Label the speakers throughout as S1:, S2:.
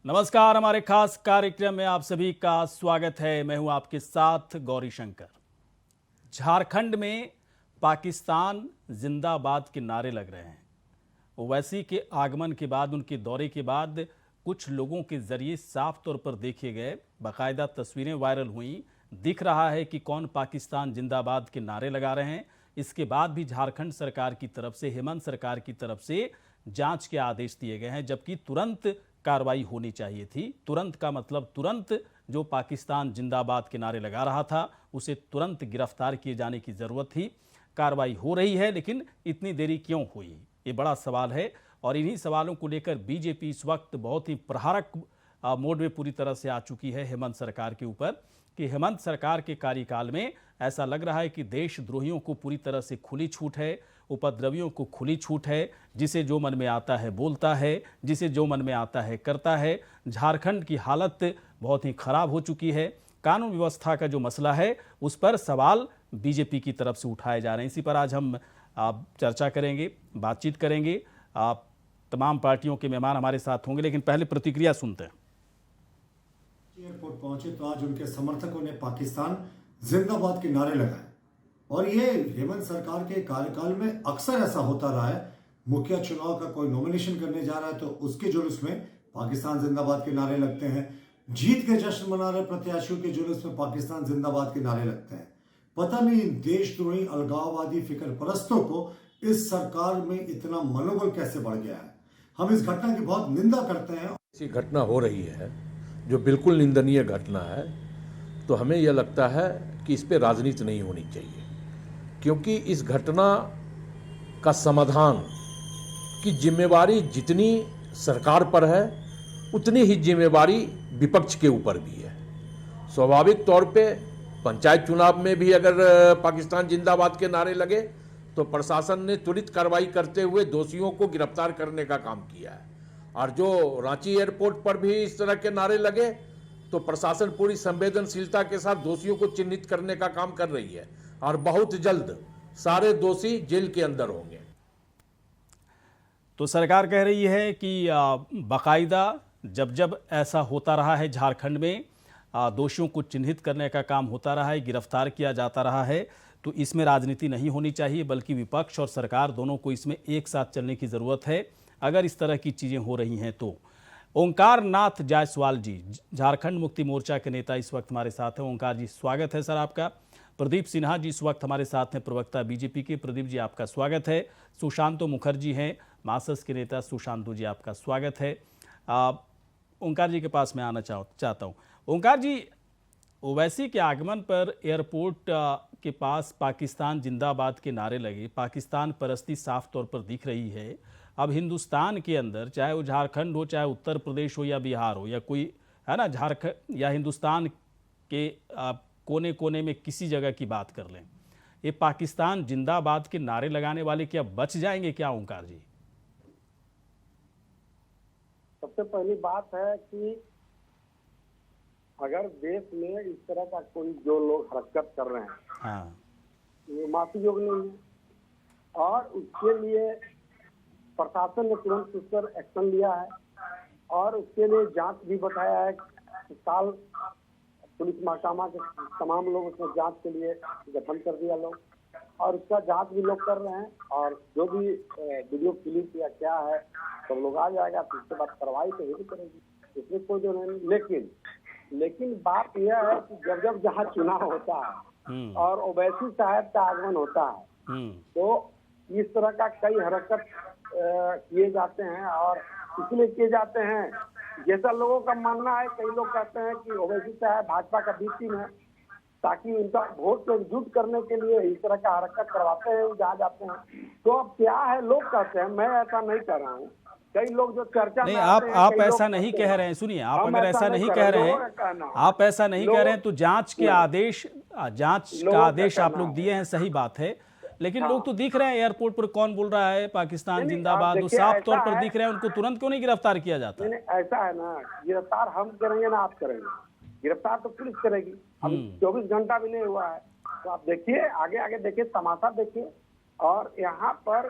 S1: नमस्कार, हमारे खास कार्यक्रम में आप सभी का स्वागत है। मैं हूं आपके साथ गौरी शंकर। झारखंड में पाकिस्तान जिंदाबाद के नारे लग रहे हैं। ओवैसी के आगमन के बाद, उनके दौरे के बाद कुछ लोगों के जरिए साफ तौर पर देखे गए, बाकायदा तस्वीरें वायरल हुई। दिख रहा है कि कौन पाकिस्तान जिंदाबाद के नारे लगा रहे हैं। इसके बाद भी झारखंड सरकार की तरफ से, हेमंत सरकार की तरफ से जांच के आदेश दिए गए हैं, जबकि तुरंत कार्रवाई होनी चाहिए थी। तुरंत का मतलब तुरंत जो पाकिस्तान जिंदाबाद के नारे लगा रहा था उसे तुरंत गिरफ्तार किए जाने की ज़रूरत थी। कार्रवाई हो रही है, लेकिन इतनी देरी क्यों हुई, ये बड़ा सवाल है। और इन्हीं सवालों को लेकर बीजेपी इस वक्त बहुत ही प्रहारक मोड में पूरी तरह से आ चुकी है हेमंत सरकार के ऊपर, कि हेमंत सरकार के कार्यकाल में ऐसा लग रहा है कि देशद्रोहियों को पूरी तरह से खुली छूट है, उपद्रवियों को खुली छूट है। जिसे जो मन में आता है बोलता है, जिसे जो मन में आता है करता है। झारखंड की हालत बहुत ही खराब हो चुकी है। कानून व्यवस्था का जो मसला है उस पर सवाल बीजेपी की तरफ से उठाए जा रहे हैं। इसी पर आज हम चर्चा करेंगे, बातचीत करेंगे। तमाम पार्टियों के मेहमान हमारे साथ होंगे, लेकिन पहले प्रतिक्रिया सुनते हैं।
S2: एयरपोर्ट पहुंचे तो आज उनके समर्थकों ने पाकिस्तान जिंदाबाद के नारे लगाए। और ये हेमंत सरकार के कार्यकाल में अक्सर ऐसा होता रहा है। मुखिया चुनाव का कोई नॉमिनेशन करने जा रहा है तो उसके जुलूस में पाकिस्तान जिंदाबाद के नारे लगते हैं। जीत के जश्न मना रहे प्रत्याशियों के जुलूस में पाकिस्तान जिंदाबाद के नारे लगते हैं। पता नहीं देशद्रोही, अलगाववादी, फिक्र परस्तों को इस सरकार में इतना मनोबल कैसे बढ़ गया है। हम इस घटना की बहुत निंदा करते हैं।
S3: ऐसी घटना हो रही है जो बिल्कुल निंदनीय घटना है, तो हमें यह लगता है कि इस पे राजनीति नहीं होनी चाहिए, क्योंकि इस घटना का समाधान की जिम्मेवारी जितनी सरकार पर है उतनी ही जिम्मेवारी विपक्ष के ऊपर भी है। स्वाभाविक तौर पे पंचायत चुनाव में भी अगर पाकिस्तान जिंदाबाद के नारे लगे तो प्रशासन ने त्वरित कार्रवाई करते हुए दोषियों को गिरफ्तार करने का काम किया है। और जो रांची एयरपोर्ट पर भी इस तरह के नारे लगे तो प्रशासन पूरी संवेदनशीलता के साथ दोषियों को चिन्हित करने का काम कर रही है और बहुत जल्द सारे दोषी जेल के अंदर होंगे।
S1: तो सरकार कह रही है कि बाकायदा जब जब ऐसा होता रहा है झारखंड में, दोषियों को चिन्हित करने का काम होता रहा है, गिरफ्तार किया जाता रहा है, तो इसमें राजनीति नहीं होनी चाहिए, बल्कि विपक्ष और सरकार दोनों को इसमें एक साथ चलने की ज़रूरत है अगर इस तरह की चीज़ें हो रही हैं तो। ओंकार नाथ जायसवाल जी, झारखंड मुक्ति मोर्चा के नेता, इस वक्त हमारे साथ हैं। ओंकार जी, स्वागत है सर आपका। प्रदीप सिन्हा जी इस वक्त हमारे साथ हैं, प्रवक्ता बीजेपी के। प्रदीप जी, आपका स्वागत है। सुशांतो मुखर्जी हैं, मार्क्सिस्ट के नेता। सुशांतो जी, आपका स्वागत है। ओंकार जी के पास मैं आना चाहता हूँ। ओंकार जी, ओवैसी के आगमन पर एयरपोर्ट के पास पाकिस्तान जिंदाबाद के नारे लगे, पाकिस्तान परस्ती साफ तौर पर दिख रही है। अब हिंदुस्तान के अंदर, चाहे वो झारखंड हो, चाहे उत्तर प्रदेश हो या बिहार हो, या कोई है ना, झारखंड या हिंदुस्तान के कोने कोने में किसी जगह की बात कर लें, ये पाकिस्तान जिंदाबाद के नारे लगाने वाले क्या बच जाएंगे क्या ओंकार जी?
S4: सबसे पहली बात है कि अगर देश में इस तरह का कोई जो लोग हरकत कर रहे हैं,
S1: हाँ,
S4: ये माफी योग्य नहीं है। और उसके लिए प्रशासन ने तुरंत उस पर एक्शन लिया है और उसके लिए जांच भी बताया है। साल पुलिस महकमा के तमाम लोग उसमें जांच के लिए गठन कर दिया लोग, और उसका जांच भी लोग कर रहे हैं। और जो भी वीडियो क्लिप या क्या है सब लोग आ जाएगा, तो उसके बाद कार्रवाई तो ही करेगी, इसमें कोई जो नहीं। लेकिन बात यह है कि जब जब जहाँ चुनाव होता है और ओवैसी साहब का आगमन होता है तो इस तरह का कई हरकत किए जाते हैं। और इसलिए किए जाते हैं, जैसा लोगों का मानना है, कई लोग कहते हैं कि ओवैसी साहब भाजपा का बी टीम है, ताकि उनका वोट को एकजुट करने के लिए इस तरह का हरकत करवाते हैं, जहाँ जाते हैं। तो अब क्या है, लोग कहते हैं, मैं ऐसा नहीं कर रहा हूँ। कई लोग जो चर्चा
S1: नहीं, आप ऐसा नहीं कह रहे हैं। सुनिए, आप अगर ऐसा नहीं कह रहे हैं, आप ऐसा नहीं कह रहे हैं तो जांच का आदेश आप लोग दिए हैं, सही बात है। लेकिन लोग तो दिख रहे हैं एयरपोर्ट पर, कौन बोल रहा है पाकिस्तान जिंदाबाद, वो साफ तौर पर दिख रहे हैं। उनको तुरंत क्यों नहीं गिरफ्तार किया जाता?
S4: ऐसा है ना, गिरफ्तार हम करेंगे ना आप करेंगे, गिरफ्तार तो पुलिस करेगी। अब 24 घंटा भी नहीं हुआ है, तो आप देखिए, आगे आगे देखिए, तमाशा देखिए। और यहाँ पर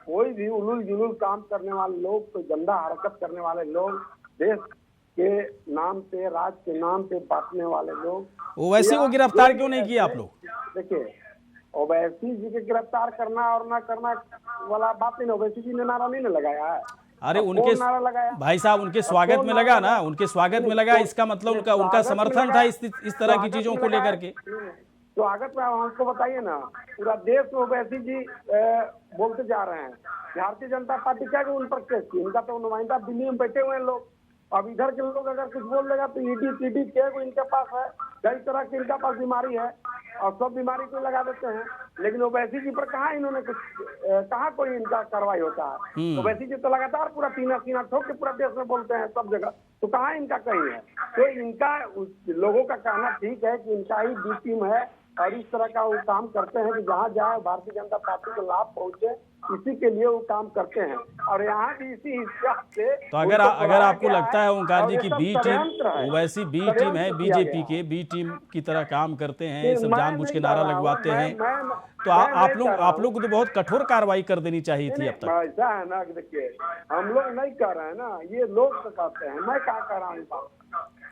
S4: कोई भी उलूल जुलूल काम करने वाले लोग, कोई गंदा हरकत करने वाले लोग देश के नाम पे, राज के नाम पे बांटने वाले लोग।
S1: ओवैसी को गिरफ्तार क्यों नहीं किया आप लोग?
S4: देखिए, ओवैसी जी के गिरफ्तार करना और ना करना वाला बात नहीं। ओवैसी जी ने नारा नहीं ना लगाया है।
S1: अरे
S4: अब
S1: उनके
S4: कौन नारा लगाया?
S1: भाई साहब उनके स्वागत
S4: कौन
S1: में
S4: नारा
S1: लगा ना,
S4: लगाया?
S1: उनके स्वागत में
S4: नहीं,
S1: लगा,
S4: तो-
S1: इसका मतलब उनका
S4: स्वागत में
S1: समर्थन
S4: लगा-
S1: था इस तरह की
S4: स्वागत
S1: चीजों
S4: में
S1: को
S4: लगा-
S1: लेकर के।
S4: स्वागत में हमको बताइए ना, पूरा देश में ओवैसी जी बोलते जा रहे हैं। भारतीय जनता पार्टी क्या उन पर केस की? इनका तो नुमाइंदा दिल्ली में बैठे हुए हैं लोग। अब इधर के लोग अगर कुछ बोल देगा तो ईडी सीडी के इनके पास है, कई तरह की इनका पास बीमारी है और सब बीमारी को लगा देते हैं। लेकिन ओवैसी जी पर कहाँ इन्होंने कुछ कहाँ कोई इनका कार्रवाई होता है? ओवैसी जी तो लगातार पूरा सीना ठोक के पूरा देश में बोलते हैं सब जगह, तो कहाँ इनका कहीं है? तो इनका लोगों का कहना ठीक है कि इनका ही बी टीम है और इस तरह का वो काम करते हैं कि जहाँ जाए भारतीय जनता पार्टी को लाभ पहुंचे, इसी के लिए वो काम करते हैं। और यहाँ भी इसी हिसाब से
S1: तो अगर आपको लगता है ओंकार जी की B team, Owaisi B team है, बीजेपी के बी टीम की तरह काम करते हैं, ये सब जानबूझ के नारा लगवाते हैं, तो आप लोग को तो बहुत कठोर कार्रवाई कर देनी चाहिए थी अब तक।
S4: ऐसा है ना कि देखिए, हम लोग नहीं कर रहे हैं ना, ये लोग तो कहते हैं, मैं क्या कर रहा हूँ?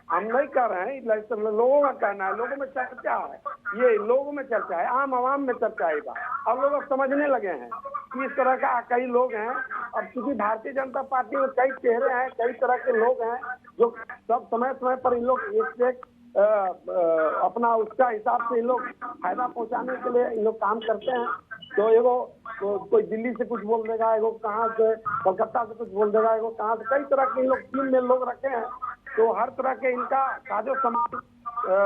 S4: हम नहीं कर रहे हैं, लोगों का कहना है, लोगों में चर्चा है, ये लोगों में चर्चा है, आम आवाम में चर्चा है। अब लोग अब समझने लगे हैं कि इस तरह का कई लोग हैं। अब चूंकि भारतीय जनता पार्टी में कई चेहरे हैं, कई तरह के लोग हैं जो सब समय समय पर इन लोग एक अपना उसका हिसाब से इन लोग फायदा पहुंचाने के लिए इन लोग काम करते हैं। तो एगो तो कोई दिल्ली से कुछ बोल देगा, एगो कहाँ से कोलकाता से कुछ बोल देगा, एगो कहाँ से, कई तरह के इन लोग टीम में लोग रखे हैं। तो हर तरह के इनका साजो सामान,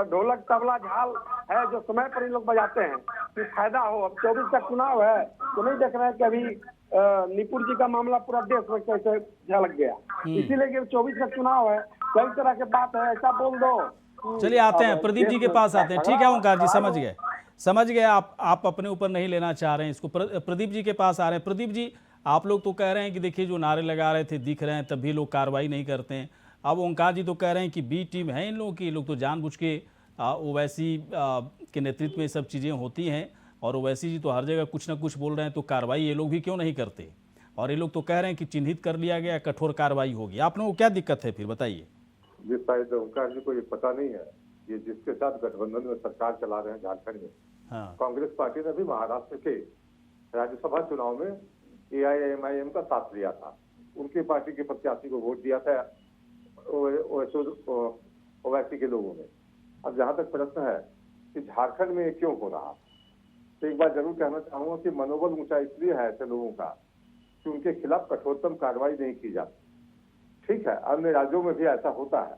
S4: ढोलक तबला झाल है जो समय पर इन लोग बजाते हैं कि फायदा हो। अब 24 का चुनाव है तो नहीं देख रहे हैं कि अभी निपुर जी का मामला पूरा देश में कैसे झलक गया, इसीलिए कि 24 का चुनाव है, कई तरह के बात है, ऐसा बोल दो।
S1: चलिए आते हैं प्रदीप जी के पास आते हैं। ठीक है ओंकार जी, समझ गए आप अपने ऊपर नहीं लेना चाह रहे हैं इसको। प्रदीप जी के पास आ रहे हैं। प्रदीप जी, आप लोग तो कह रहे हैं कि देखिए जो नारे लगा रहे थे दिख रहे हैं, तब भी लोग कार्रवाई नहीं करते हैं। अब ओंकार जी तो कह रहे हैं कि बी टीम है इन लोगों की, लोग तो जानबूझ के ओवैसी के नेतृत्व में सब चीज़ें होती हैं और ओवैसी जी तो हर जगह कुछ ना कुछ बोल रहे हैं, तो कार्रवाई ये लोग भी क्यों नहीं करते? और ये लोग तो कह रहे हैं कि चिन्हित कर लिया गया, कठोर कार्रवाई होगी। आप लोगों को क्या दिक्कत है फिर बताइए?
S5: ये शायद ओंकार जी को ये पता नहीं है, ये जिसके साथ गठबंधन में सरकार चला रहे हैं झारखंड में,
S1: हाँ,
S5: कांग्रेस पार्टी ने भी महाराष्ट्र के राज्यसभा चुनाव में AIMIM का साथ लिया था। उनकी पार्टी के प्रत्याशी को वोट दिया था ओवैसी के लोगों ने। अब जहां तक प्रश्न है कि झारखंड में ये क्यों हो रहा, तो एक बात जरूर कहना चाहूंगा कि मनोबल ऊंचा इसलिए है ऐसे लोगों का कि उनके खिलाफ कठोरतम कार्रवाई नहीं की जाती। ठीक है, अन्य राज्यों में भी ऐसा होता है,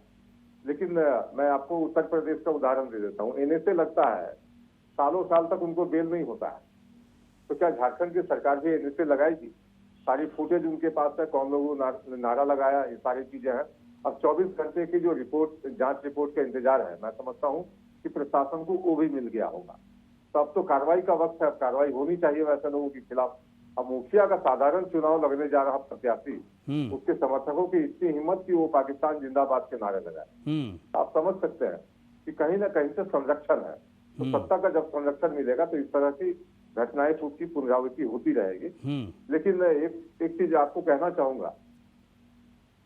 S5: लेकिन मैं आपको उत्तर प्रदेश का उदाहरण दे देता हूँ। इन्हें से लगता है सालों साल तक उनको बेल नहीं होता है, तो क्या झारखंड की सरकार भी इन्हें से लगाएगी? सारी फुटेज उनके पास है, कौन लोगों ने नारा लगाया, ये सारी चीजें हैं। अब 24 घंटे की जो रिपोर्ट, जांच रिपोर्ट का इंतजार है, मैं समझता हूँ कि प्रशासन को वो भी मिल गया होगा। तो अब तो कार्रवाई का वक्त है, अब कार्रवाई होनी चाहिए वैसे लोगों के खिलाफ। अब मुखिया का साधारण चुनाव लड़ने जा रहा प्रत्याशी, उसके समर्थकों की इतनी हिम्मत कि वो पाकिस्तान जिंदाबाद के नारे लगाए, आप समझ सकते हैं कि कहीं ना कहीं से संरक्षण है। तो सत्ता का जब संरक्षण मिलेगा तो इस तरह की घटनाएं की पुनरावृत्ति होती रहेगी। लेकिन एक चीज आपको कहना चाहूंगा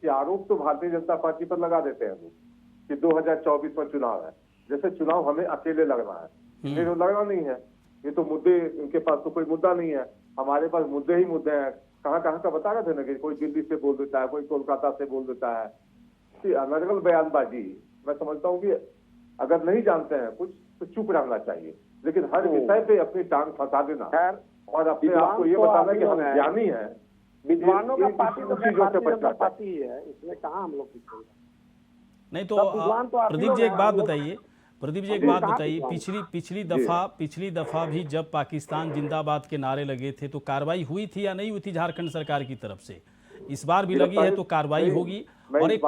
S5: कि आरोप तो भारतीय जनता पार्टी पर लगा देते हैं लोग कि 2024 में चुनाव है, जैसे चुनाव हमें अकेले लड़ना है। इन्हें तो लड़ना नहीं है, ये तो मुद्दे, इनके पास तो कोई मुद्दा नहीं है, हमारे पास मुद्दे ही मुद्दे हैं। कहाँ कहाँ का बता रहे थे ना कि कोई दिल्ली से बोल देता है, कोई कोलकाता से बोल देता है कि अनर्गल बयानबाजी। मैं समझता हूँ कि अगर नहीं जानते हैं कुछ तो चुप रहना चाहिए, लेकिन हर विषय पे अपनी टांग फंसा देना और अपने आप को ये बताना कि हम ज्ञानी हैं,
S4: विद्वानों का पार्टी तो
S5: चीजों से बचना
S4: पार्टी ही है, इसमें कहाँ हम लोग
S1: नहीं। तो प्रदीप जी एक बात बताइए, पिछली दफा भी जब पाकिस्तान जिंदाबाद के नारे लगे थे तो कार्रवाई हुई थी या नहीं हुई थी झारखंड सरकार की तरफ से? इस बार भी लगी है तो कार्रवाई होगी। और एक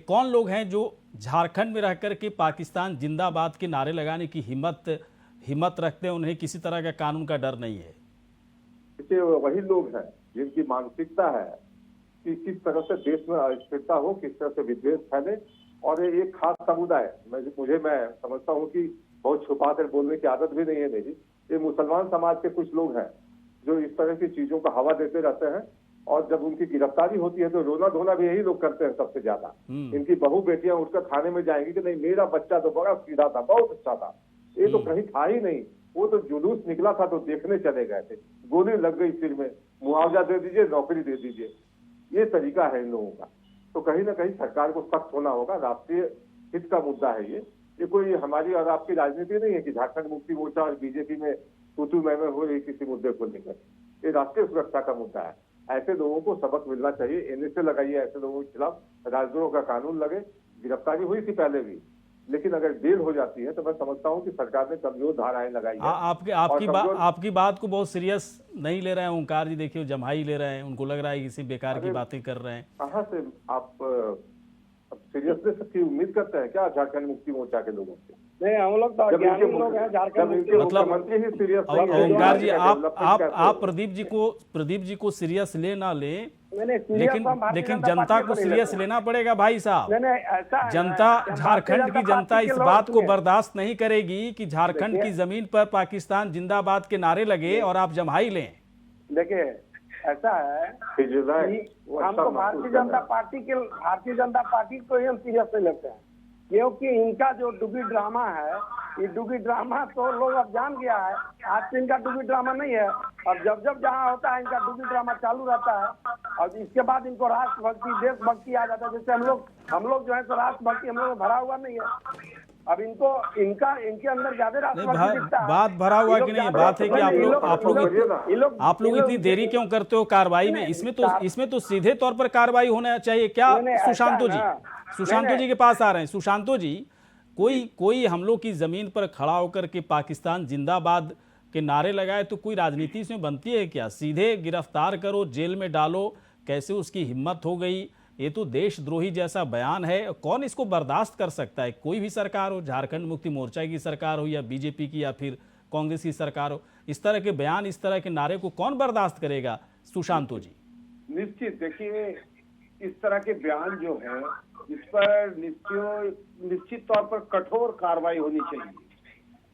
S1: कौन लोग हैं जो झारखंड में रहकर के पाकिस्तान जिंदाबाद के नारे लगाने की हिम्मत रखते हैं, उन्हें किसी तरह का कानून का डर नहीं है?
S5: वही लोग हैं जिनकी मानसिकता है कि किस तरह से देश में अस्थिरता हो, किस तरह से विद्वेष फैले। और एक खास समुदाय, मैं समझता हूँ कि बहुत छुपा कर बोलने की आदत भी नहीं है मेरी, ये मुसलमान समाज के कुछ लोग हैं जो इस तरह की चीजों का हवा देते रहते हैं और जब उनकी गिरफ्तारी होती है तो रोना धोना भी यही लोग करते हैं सबसे ज्यादा। इनकी बहू बेटियां उठकर थाने में जाएंगी कि नहीं मेरा बच्चा तो बड़ा सीधा था, बहुत अच्छा था, ये तो कहीं था ही नहीं, वो तो जुलूस निकला था तो देखने चले गए थे, गोली लग गई सिर में, मुआवजा दे दीजिए, नौकरी दे दीजिए, ये तरीका है इन लोगों का। तो कहीं ना कहीं सरकार को सख्त होना होगा। राष्ट्रीय हित का मुद्दा है ये कोई हमारी और आपकी राजनीति नहीं है कि झारखंड मुक्ति मोर्चा और बीजेपी में तू मैं हो रही किसी मुद्दे को लेकर। ये राष्ट्रीय सुरक्षा का मुद्दा है। ऐसे लोगों को सबक मिलना चाहिए। एनएसए लगाइए ऐसे लोगों के खिलाफ, राजद्रोह का कानून लगे। गिरफ्तारी हुई थी पहले भी, लेकिन अगर देर हो जाती है तो मैं समझता हूं कि सरकार ने कमजोर धाराएं लगाई है।
S1: आपकी बात को बहुत सीरियस नहीं ले रहे हैं ओंकार जी, देखिए जम्हाई ले रहे हैं, उनको लग रहा है किसी बेकार की बातें कर रहे हैं।
S5: कहाँ से आप सीरियसनेस की उम्मीद करते हैं क्या झारखंड मुक्ति मोर्चा के लोगों से?
S4: नहीं, हम लोग तो अज्ञानी लोग हैं। झारखंड
S5: मुख्यमंत्री ही सीरियस नहीं है।
S1: ओंकार जी, आप प्रदीप जी को सीरियस ले ना ले, लेकिन जनता को सीरियस लेना पड़ेगा भाई साहब। जनता, झारखंड की जनता इस बात को बर्दाश्त नहीं करेगी कि झारखंड की जमीन पर पाकिस्तान जिंदाबाद के नारे लगे और आप जम्हाई लें।
S4: देखिए ऐसा है कि हम तो भारतीय जनता पार्टी को ही हम सीरियस नहीं लेते हैं, क्योंकि इनका जो डुगी ड्रामा है, ये डुगी ड्रामा तो लोग अब जान गया है। आज तो इनका डुगी ड्रामा नहीं है, अब जब जहाँ होता है इनका डुगी ड्रामा चालू रहता है। और इसके बाद इनको राष्ट्रभक्ति देशभक्ति आ जाता है। जैसे हम लोग जो है तो राष्ट्रभक्ति हम लोग में भरा हुआ नहीं है। अब इनके अंदर ज्यादा राष्ट्रभक्ति दिखता है।
S1: बात भरा हुआ कि नहीं, बात है कि आप लोग इतनी देरी क्यों करते हो कार्रवाई में? इसमें तो सीधे तौर पर कार्रवाई होना चाहिए क्या? सुशांतो जी के पास आ रहे हैं। सुशांतो जी, कोई हम लोग की जमीन पर खड़ा होकर के पाकिस्तान जिंदाबाद के नारे लगाए तो कोई राजनीति इसमें बनती है क्या? सीधे गिरफ्तार करो, जेल में डालो, कैसे उसकी हिम्मत हो गई? ये तो देशद्रोही जैसा बयान है। कौन इसको बर्दाश्त कर सकता है? कोई भी सरकार हो, झारखंड मुक्ति मोर्चा की सरकार हो या बीजेपी की या फिर कांग्रेस की सरकार हो, इस तरह के बयान, इस तरह के नारे को कौन बर्दाश्त करेगा? सुशांतो जी।
S6: निश्चित, देखिए इस तरह के बयान जो है इस पर निश्चित तौर पर कठोर कार्रवाई होनी चाहिए।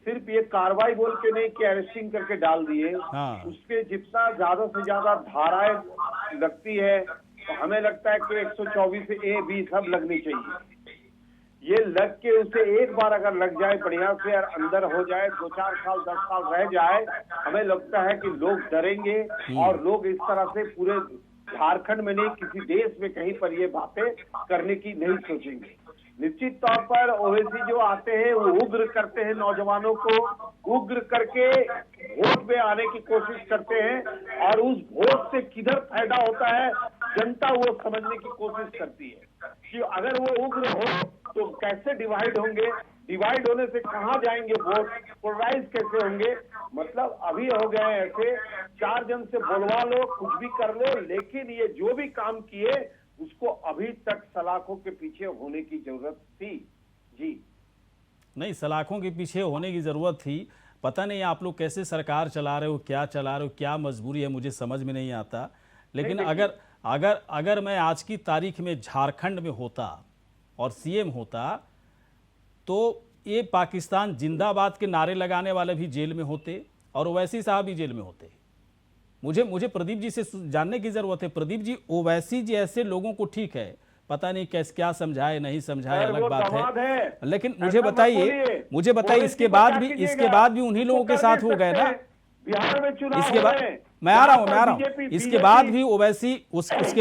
S6: सिर्फ ये कार्रवाई बोल के नहीं कि अरेस्टिंग करके डाल दिए, उसके जितना ज्यादा से ज्यादा धाराएं लगती है तो हमें लगता है कि 124 ए बी सब लगनी चाहिए। ये लग के उसे एक बार अगर लग जाए बढ़िया से और अंदर हो जाए, 2-4 साल 10 साल रह जाए, हमें लगता है कि लोग डरेंगे और लोग इस तरह से पूरे झारखंड में नहीं किसी देश में कहीं पर ये बातें करने की नहीं सोचेंगे। निश्चित तौर पर ओवैसी जो आते हैं वो उग्र करते हैं, नौजवानों को उग्र करके वोट में आने की कोशिश करते हैं और उस वोट से किधर फायदा होता है जनता वो समझने की कोशिश करती है कि अगर वो उग्र हो तो कैसे डिवाइड होंगे, डिवाइड होने से कहां जाएंगे वोट, पोलराइज कैसे होंगे। मतलब अभी हो गए ऐसे 4 जन से बोलवा लो, कुछ भी कर लो, लेकिन ये जो भी काम किए उसको अभी तक सलाखों के पीछे होने की जरूरत थी। जी
S1: नहीं, सलाखों के पीछे होने की जरूरत थी। पता नहीं आप लोग कैसे सरकार चला रहे हो, क्या चला रहे हो, क्या मजबूरी है, मुझे समझ में नहीं आता। लेकिन अगर मैं आज की तारीख में झारखंड में होता और सीएम होता तो ये पाकिस्तान जिंदाबाद के नारे लगाने वाले भी जेल में होते और ओवैसी साहब भी जेल में होते। मुझे प्रदीप जी से जानने की जरूरत है। प्रदीप जी, ओवैसी जी ऐसे लोगों को, ठीक है, पता नहीं कैसे क्या समझाए नहीं समझाए अलग बात है, लेकिन मुझे बताइए इसके बाद भी उन्हीं लोगों के साथ हो गए ना
S6: बिहार में चुनाव।
S1: इसके बाद मैं आ रहा हूं इसके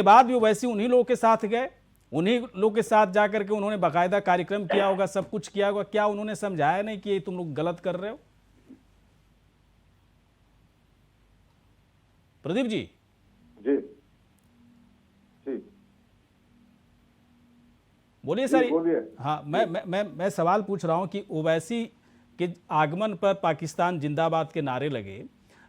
S1: बाद भी ओवैसी उन्हीं लोगों के साथ गए, उन्हीं लोग के साथ जाकर के उन्होंने बाकायदा कार्यक्रम किया होगा, सब कुछ किया होगा। क्या उन्होंने समझाया नहीं कि तुम लोग गलत कर रहे हो? प्रदीप जी।
S5: जी
S1: बोलिए सर।
S5: बोलिए।
S1: हाँ, मैं सवाल पूछ रहा हूं कि ओवैसी के आगमन पर पाकिस्तान जिंदाबाद के नारे लगे,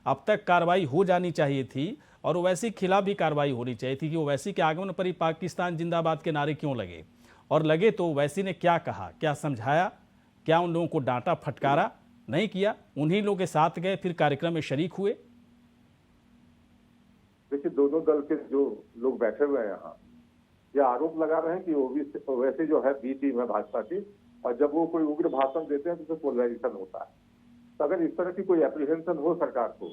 S1: अब तक कार्रवाई हो जानी चाहिए थी और ओवैसी के खिलाफ भी कार्रवाई होनी चाहिए थी कि ओवैसी के आगमन पर ही पाकिस्तान जिंदाबाद के नारे क्यों लगे, और लगे तो ओवैसी ने क्या कहा, क्या समझाया, क्या उन लोगों को डांटा फटकारा? नहीं किया, उन्हीं लोगों के साथ गए, फिर कार्यक्रम में शरीक हुए।
S5: देखिए, दोनों दल के जो लोग बैठे हुए हैं यहाँ, ये आरोप लगा रहे हैं कि ओवैसी जो है बी टीम है भाजपा की, और जब वो कोई उग्र भाषण देते हैं तो उससे पोलराइजेशन होता है। तो अगर इस तरह की कोई एप्रीहेंशन हो सरकार को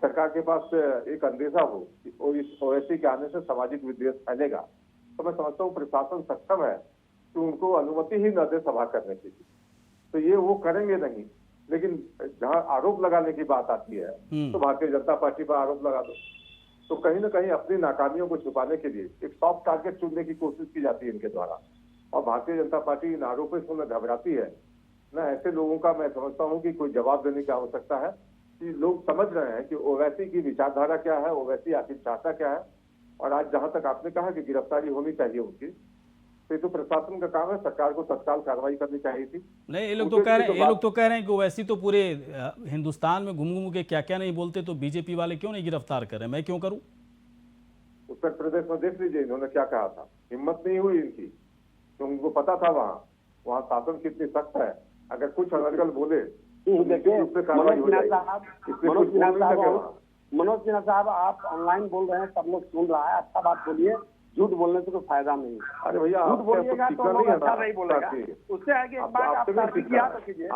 S5: सरकार के पास एक अंदेशा हो कि इस ओवैसी के आने से सामाजिक विद्वेष फैलेगा, तो मैं समझता हूँ प्रशासन सक्षम है कि उनको अनुमति ही न दे सभा करने के लिए। तो ये वो करेंगे नहीं, लेकिन जहाँ आरोप लगाने की बात आती है तो भारतीय जनता पार्टी पर आरोप लगा दो। तो कहीं ना कहीं अपनी नाकामियों को छुपाने के लिए एक सॉफ्ट टारगेट चुनने की कोशिश की जाती है इनके द्वारा, और भारतीय जनता पार्टी इन आरोपों से न घबराती है न ऐसे लोगों का मैं समझता हूँ कि कोई जवाब देने की आवश्यकता है कि लोग समझ रहे हैं कि ओवैसी की विचारधारा क्या है, ओवैसी आखिर चाहता क्या है। और आज जहां तक आपने कहा कि गिरफ्तारी होनी चाहिए उनकी, तो ये तो प्रशासन का काम है, सरकार को तत्काल कार्रवाई करनी चाहिए थी।
S1: नहीं, ये लोग तो कह रहे हैं कि ओवैसी तो पूरे हिंदुस्तान में घूम घूम के क्या क्या नहीं बोलते, तो बीजेपी वाले क्यों नहीं गिरफ्तार कर रहे? मैं क्यों करूं?
S5: उत्तर प्रदेश में देख लीजिए इन्होंने क्या कहा था, हिम्मत नहीं हुई इनकी, तो उनको पता था वहाँ शासन कितनी सख्त है, अगर कुछ अनर्गल बोले
S4: देखिए मनोज सिन्हा साहब, आप ऑनलाइन बोल रहे हैं, सब लोग सुन रहा है, अच्छा बात बोलिए, झूठ बोलने से कोई फायदा नहीं।
S5: अरे भैया
S4: झूठ बोलिएगा तो लोग अच्छा नहीं बोलेगा। उससे आगे एक बात आप याद रखिए,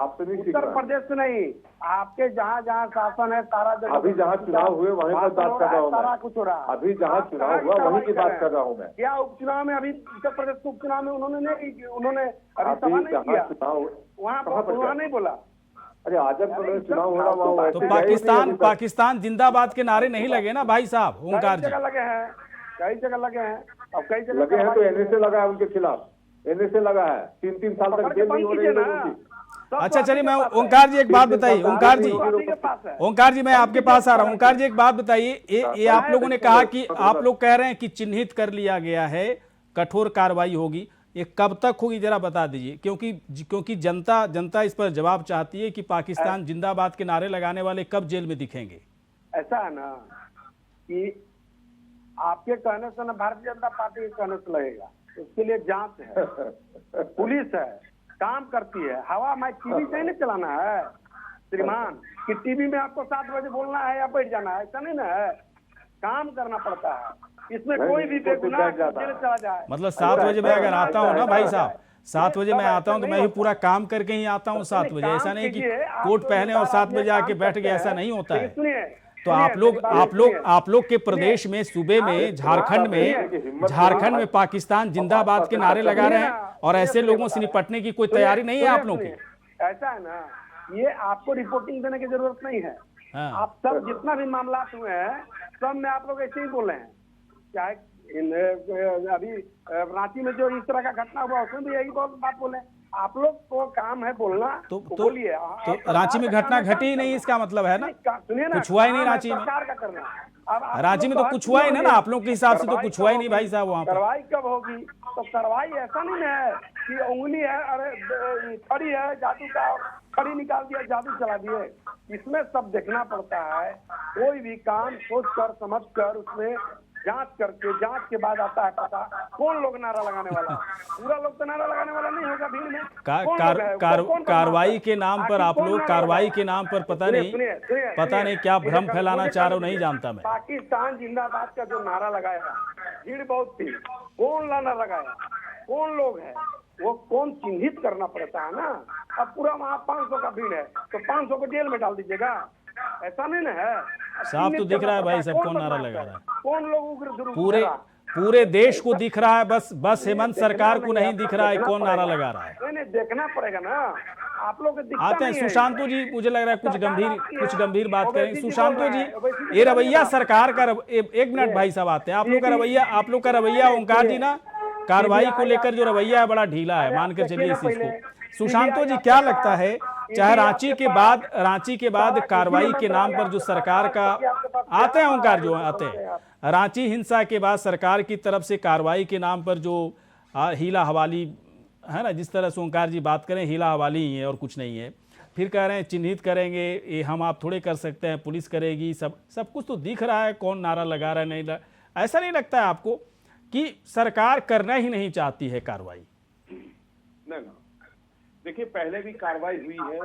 S4: उत्तर प्रदेश से नहीं, आपके जहाँ जहाँ शासन है सारा जगह,
S5: अभी जहाँ चुनाव हुए वहीं पर बात कर रहा हूँ,
S4: सारा कुछ हो रहा है।
S5: अभी जहाँ चुनाव हुआ वहीं की बात कर रहा हूँ मैं।
S4: क्या उपचुनाव में, अभी उत्तर प्रदेश के उपचुनाव में उन्होंने अभी सभा नहीं किया, वहाँ नहीं बोला।
S5: अरे आजमगढ़ में चुनाव हो रहा,
S1: तो पाकिस्तान जिंदाबाद के नारे नहीं लगे ना भाई साहब? ओंकार जी,
S4: लगे हैं, कई जगह लगे हैं, अब कई जगह
S5: लगे हैं तो एनएसए लगा है उनके खिलाफ, एनएसए लगा है, 3-3 साल तक जेल नहीं हो रही है।
S1: अच्छा चलिए, मैं ओंकार जी एक बात बताइए, ओंकार जी मैं आपके पास आ रहा हूँ। ओंकार जी एक बात बताइए, ये आप लोगों ने कहा कि आप लोग कह रहे हैं कि चिन्हित कर लिया गया है, कठोर कार्रवाई होगी, ये कब तक होगी जरा बता दीजिए, क्योंकि जनता इस पर जवाब चाहती है कि पाकिस्तान जिंदाबाद के नारे लगाने वाले कब जेल में दिखेंगे?
S4: ऐसा है ना कि आपके कहने से ना भारतीय जनता पार्टी के कहने से लगेगा, उसके लिए जांच है, पुलिस है, काम करती है। हवा में टीवी से नहीं चलाना है श्रीमान कि टीवी में आपको 7 बजे बोलना है या बैठ जाना है, ऐसा नहीं ना है, काम करना पड़ता है। इसमें कोई भी बेगुनाह जेल चला जाए।
S1: मतलब 7 बजे मैं अगर आता हूँ ना भाई साहब, 7 बजे मैं आता हूँ तो मैं भी पूरा काम करके ही आता हूँ 7 बजे। ऐसा नहीं कि कोट पहने और 7 बजे आके बैठ गए, ऐसा नहीं होता है। तो आप लोग के प्रदेश में, सूबे में, झारखंड में पाकिस्तान जिंदाबाद के नारे लगा रहे हैं और ऐसे लोगों से निपटने की कोई तैयारी नहीं है आप लोगों की?
S4: ऐसा है ना, ये आपको रिपोर्टिंग देने की जरूरत नहीं है। आप सब जितना भी मामला हुए हैं सब में आप लोग ऐसे ही बोले हैं। चाहे अभी रांची में जो इस तरह का घटना हुआ उसमें भी यही बात बोले। आप लोग को काम है बोलना, तो बोलिए।
S1: तो रांची में घटना घटी ही नहीं, इसका मतलब है ना
S4: सुनिए ना,
S1: कुछ हुआ ही नहीं रांची में।
S4: सरकार का करना,
S1: रांची में तो कुछ हुआ ही नहीं ना, आप लोग के हिसाब से तो कुछ हुआ ही नहीं भाई साहब। वहाँ
S4: कार्रवाई कब होगी? तो कार्रवाई ऐसा नहीं है कि उंगली है, अरे खड़ी है, जादू का खड़ी निकाल दिया, जादू चला दिए। इसमें सब देखना पड़ता है। कोई भी काम सोच कर समझ कर उसमें जांच करके, जांच के बाद आता है पता कौन लोग नारा लगाने वाला। पूरा लोग तो नारा लगाने वाला नहीं होगा भीड़ में।
S1: कार्रवाई के नाम पर आप लोग, कार्रवाई के नाम पर पता नहीं क्या भ्रम फैलाना चाह रहे हो, नहीं जानता मैं।
S4: पाकिस्तान जिंदाबाद का जो नारा लगाया, भीड़ बहुत थी, कौन नारा लगाया, कौन लोग है, वो कौन चिन्हित करना पड़ता है ना। अब पूरा वहाँ 500 का भीड़ है तो 500 को जेल में डाल दीजिएगा, ऐसा नहीं ना है।
S1: साफ तो दिख रहा है भाई सब कौन नारा लगा रहा है,
S4: कौन लोग
S1: पूरे देश को दिख रहा है, बस हेमंत सरकार को नहीं दिख रहा है कौन नारा लगा रहा है।
S4: नहीं देखना पड़ेगा ना, आप लोग
S1: आते हैं सुशांतु जी, मुझे लग रहा है कुछ गंभीर बात करेंगे। सुशांतु जी, ये रवैया सरकार का, एक मिनट भाई साहब आते हैं, आप लोग का रवैया ओंकार जी ना, कार्रवाई को लेकर जो रवैया है बड़ा ढीला है, मानकर चलिए इस चीज को। सुशांतु जी क्या लगता है, चाहे रांची के बाद कार्रवाई के नाम पर जो सरकार का, आते हैं ओंकार जो आते हैं, रांची हिंसा के बाद सरकार की तरफ से कार्रवाई के नाम पर जो हीला हवाली है ना, जिस तरह से ओंकार जी बात करें, हीला हवाली ही है और कुछ नहीं है। फिर कह रहे हैं चिन्हित करेंगे, ये हम आप थोड़े कर सकते हैं, पुलिस करेगी, सब कुछ तो दिख रहा है, कौन नारा लगा रहा है नहीं। ऐसा नहीं लगता है आपको कि सरकार करना ही नहीं चाहती है कार्रवाई?
S6: नहीं, देखिए पहले भी कार्रवाई हुई है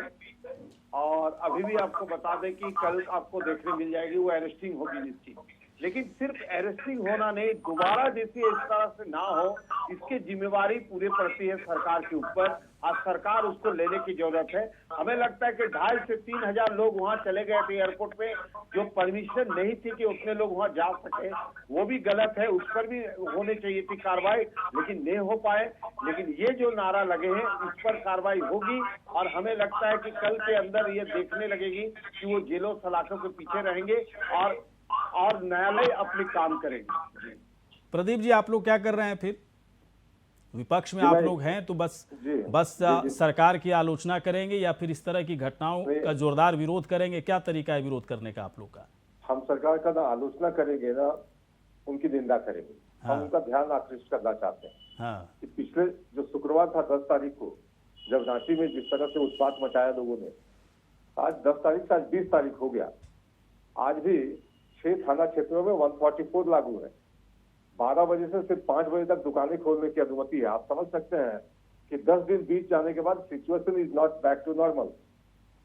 S6: और अभी भी आपको बता दें कि कल आपको देखने मिल जाएगी, वो अरेस्टिंग होगी निश्चित। लेकिन सिर्फ अरेस्टिंग होना नहीं, दोबारा जैसे इस तरह से ना हो, इसकी जिम्मेवारी पूरी पड़ती है सरकार के ऊपर और सरकार उसको लेने की जरूरत है। हमें लगता है कि 2,500 से 3,000 लोग वहां चले गए थे एयरपोर्ट पे, जो परमिशन नहीं थी कि उतने लोग वहां जा सके, वो भी गलत है, उस पर भी होनी चाहिए थी कार्रवाई, लेकिन नहीं हो पाए। लेकिन ये जो नारा लगे हैं इस पर कार्रवाई होगी और हमें लगता है कि कल के अंदर ये देखने लगेगी कि वो जेलों सलाखों के पीछे रहेंगे और न्यायालय अपने काम करेंगे।
S1: प्रदीप जी, आप लोग क्या कर रहे हैं फिर? विपक्ष में आप लोग हैं तो बस सरकार की आलोचना करेंगे या फिर इस तरह की घटनाओं का जोरदार विरोध करेंगे? क्या तरीका है विरोध करने का आप लोग का?
S5: हम सरकार का ना आलोचना करेंगे ना उनकी निंदा करेंगे। हम उनका ध्यान आकृष्ट करना चाहते हैं कि पिछले जो शुक्रवार था 10 तारीख को, जब रांची में जिस तरह से उत्पात मचाया लोगों ने, आज 10 तारीख से आज 20 तारीख हो गया, आज भी 6 थाना क्षेत्रों में 144 लागू है। 12 बजे से सिर्फ 5 बजे तक दुकानें खोलने की अनुमति है। आप समझ सकते हैं कि 10 दिन बीत जाने के बाद situation is not back to normal.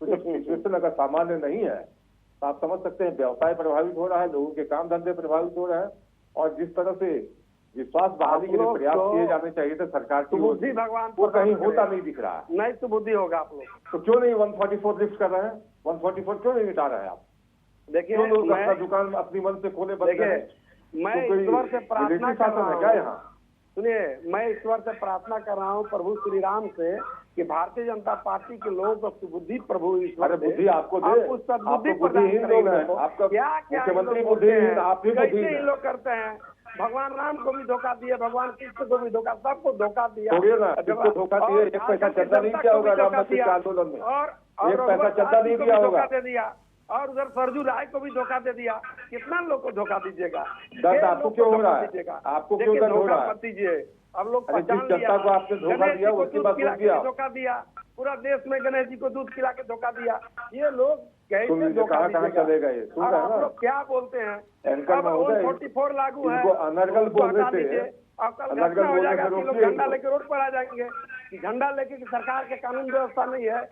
S5: तो जब सिचुएशन अगर सामान्य नहीं है तो आप समझ सकते हैं व्यवसाय प्रभावित हो रहा है, लोगों के काम धंधे प्रभावित हो रहे हैं, और जिस तरह से विश्वास बहाली के लिए प्रयास किए जाने चाहिए थे सरकार की,
S4: बुद्धि भगवान
S5: वो कहीं होता नहीं दिख रहा है।
S4: नहीं तो बुद्धि होगा आप लोग
S5: तो क्यों नहीं 144 लिफ्ट कर रहे हैं? 144 क्यों नहीं मिटा रहे हैं आप?
S4: देखिए,
S5: क्यों लोग अपना दुकान अपनी मन से खोले बंद करें?
S4: मैं ईश्वर से प्रार्थना कर रहा
S5: क्या
S4: हूँ,
S5: यहाँ?
S4: सुनिए, मैं ईश्वर से प्रार्थना कर रहा हूँ प्रभु श्री राम से कि भारतीय जनता पार्टी के लोग सुबुद्धि प्रभु ईश्वर
S5: बुद्धि आपको दे,
S4: आप उस सद्बुद्धि
S5: बुद्धिहीन लोग हैं, आपका
S4: क्या
S5: मुख्यमंत्री बुद्धिहीन, आप भी बुद्धिहीन
S4: कैसे इन लोग करते हैं? भगवान राम को भी धोखा दिए, भगवान कृष्ण को भी धोखा, सबको धोखा दिया।
S5: किसको धोखा दिए? एक पैसा चंदा नहीं किया होगा रामनवमी के आंदोलन में,
S4: और
S5: एक पैसा चंदा नहीं दिया होगा,
S4: दे दिया, और उधर सरजू राय को भी धोखा दे दिया। कितना लोग को धोखा दीजिएगा?
S5: दर्द आपको क्यों हो रहा है? आपको क्यों दर्द हो रहा है?
S4: मत दीजिए, अब लोग
S5: जिस जनता को आपने धोखा दिया उसकी बात सुन दिया,
S4: धोखा दिया, पूरा देश में गणेश जी को दूध खिला के धोखा दिया। ये लोग कैसे धोखा
S5: कहाँ चले गए? सुन रहे हैं ना,
S4: क्या बोलते हैं?
S5: एंकर महोदय
S4: 44 लागू है,
S5: इनको अनर्गल बोल रहे थे,
S4: आपका
S5: अनर्गल
S4: हो जाएगा
S5: बोलने
S4: कि लोग झंडा लेके रोड पर आ जाएंगे कि झंडा लेके कि सरकार के कानून व्यवस्था नहीं है।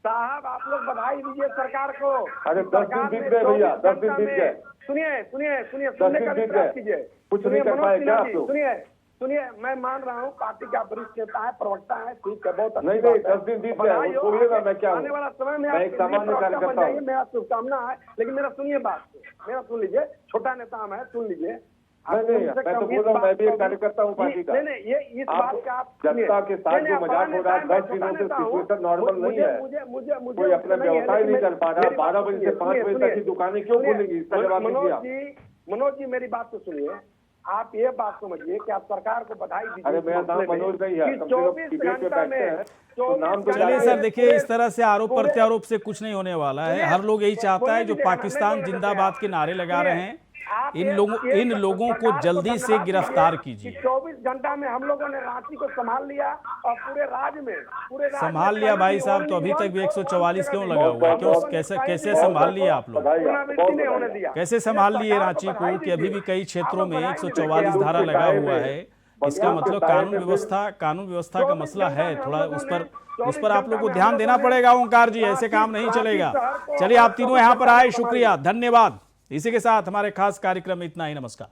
S4: साहब, आप लोग बधाई दीजिए सरकार को।
S5: अरे 10 दिन बीत गए भैया, 10 दिन बीत गए।
S4: सुनिए सुनिए सुनिए, सुनने का भी प्रयास कीजिए।
S5: कुछ नहीं कर पाए क्या आप लोग?
S4: सुनिए सुनिए, मैं मान रहा हूँ पार्टी का वरिष्ठ नेता है, प्रवक्ता है, ठीक है, बहुत
S5: नहीं 10 दिन बीत गए, छोड़िएगा, मैं क्या हूँ?
S4: आने वाला समय में
S5: एक सामान्य कार्यकर्ता हूँ,
S4: मेरा शुभकामना है, लेकिन मेरा सुनिए बात, मेरा सुन लीजिए, छोटा नेता मैं, सुन लीजिए।
S5: नहीं, मैं तो बोल रहा हूँ, मैं भी एक कार्यकर्ता हूँ पार्टी का।
S4: नहीं, ये इस बात का आप
S5: जनता के साथ जो मजाक हो रहा है, 10 दिनों से सिचुएशन नॉर्मल नहीं है,
S4: मुझे
S5: कोई अपना व्यवसाय नहीं कर पा रहा। 12 बजे से 5 बजे तक की दुकानें क्यों खुलेंगी? इसका जवाब दीजिए आप।
S4: मनोज जी, मेरी बात तो सुनिए, आप ये बात समझिए कि आप सरकार को बधाई दीजिए।
S5: अरे मेरा नाम मनोज नहीं है,
S4: 24 घंटा में
S1: चलिए सर, देखिए, इस तरह से आरोप प्रत्यारोप से कुछ नहीं होने वाला है। हर लोग यही चाहता है जो पाकिस्तान जिंदाबाद के नारे लगा रहे हैं, इन लोगों को जल्दी से गिरफ्तार कीजिए।
S4: 24 घंटा में हम लोगों ने रांची को संभाल लिया और पूरे राज्य में
S1: संभाल लिया भाई साहब, तो अभी तक भी 144 क्यों लगा हुआ है? क्यों, कैसे संभाल लिया आप लोग? कैसे संभाल लिए रांची को कि अभी भी कई क्षेत्रों में 144 धारा लगा हुआ है? इसका मतलब कानून व्यवस्था का मसला है। थोड़ा उस पर आप लोग को ध्यान देना पड़ेगा ओंकार जी, ऐसे काम नहीं चलेगा। चलिए, आप तीनों यहाँ पर आए, शुक्रिया, धन्यवाद। इसी के साथ हमारे खास कार्यक्रम में इतना ही। नमस्कार।